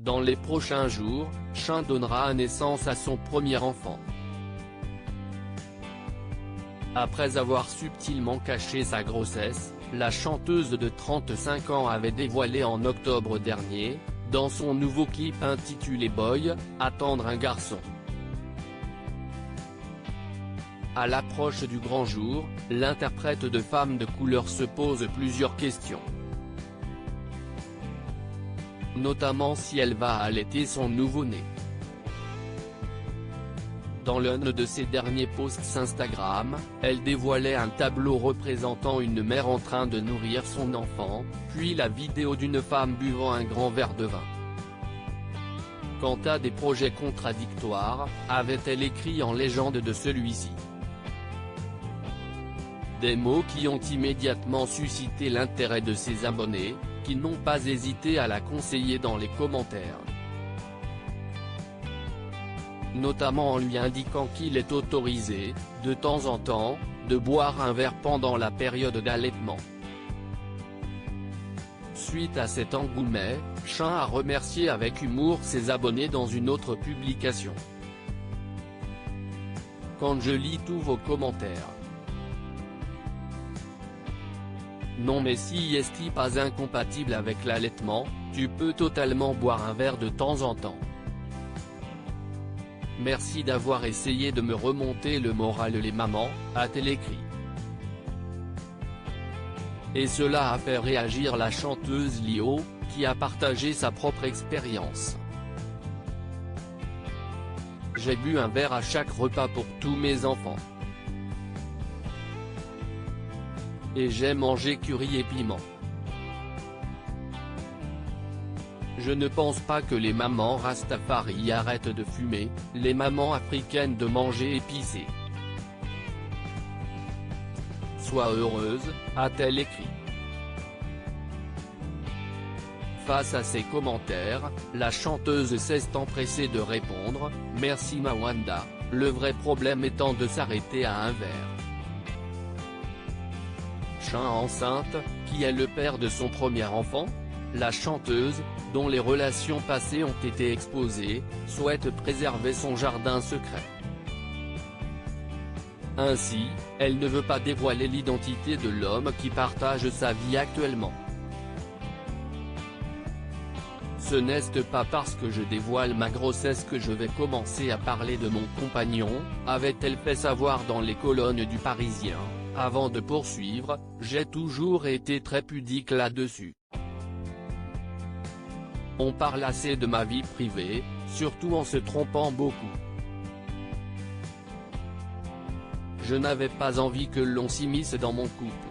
Dans les prochains jours, Chen donnera naissance à son premier enfant. Après avoir subtilement caché sa grossesse, la chanteuse de 35 ans avait dévoilé en octobre dernier, dans son nouveau clip intitulé Boy, attendre un garçon. À l'approche du grand jour, l'interprète de Femme de couleur se pose plusieurs questions. Notamment si elle va allaiter son nouveau-né. Dans l'un de ses derniers posts Instagram, elle dévoilait un tableau représentant une mère en train de nourrir son enfant, puis la vidéo d'une femme buvant un grand verre de vin. Quant à des projets contradictoires, avait-elle écrit en légende de celui-ci. Des mots qui ont immédiatement suscité l'intérêt de ses abonnés, qui n'ont pas hésité à la conseiller dans les commentaires. Notamment en lui indiquant qu'il est autorisé, de temps en temps, de boire un verre pendant la période d'allaitement. Suite à cet engouement, Chen a remercié avec humour ses abonnés dans une autre publication. Quand je lis tous vos commentaires. Non mais si est pas incompatible avec l'allaitement, tu peux totalement boire un verre de temps en temps. Merci d'avoir essayé de me remonter le moral les mamans, a-t-elle écrit. Et cela a fait réagir la chanteuse Lio, qui a partagé sa propre expérience. J'ai bu un verre à chaque repas pour tous mes enfants. Et j'ai mangé curry et piment. Je ne pense pas que les mamans Rastafari arrêtent de fumer, les mamans africaines de manger épicé. Sois heureuse, a-t-elle écrit. Face à ces commentaires, la chanteuse s'est empressée de répondre « Merci Mawanda, le vrai problème étant de s'arrêter à un verre ». Chen enceinte, qui est le père de son premier enfant, la chanteuse, dont les relations passées ont été exposées, souhaite préserver son jardin secret. Ainsi, elle ne veut pas dévoiler l'identité de l'homme qui partage sa vie actuellement. Ce n'est pas parce que je dévoile ma grossesse que je vais commencer à parler de mon compagnon, avait-elle fait savoir dans les colonnes du Parisien. Avant de poursuivre, j'ai toujours été très pudique là-dessus. On parle assez de ma vie privée, surtout en se trompant beaucoup. Je n'avais pas envie que l'on s'immisce dans mon couple.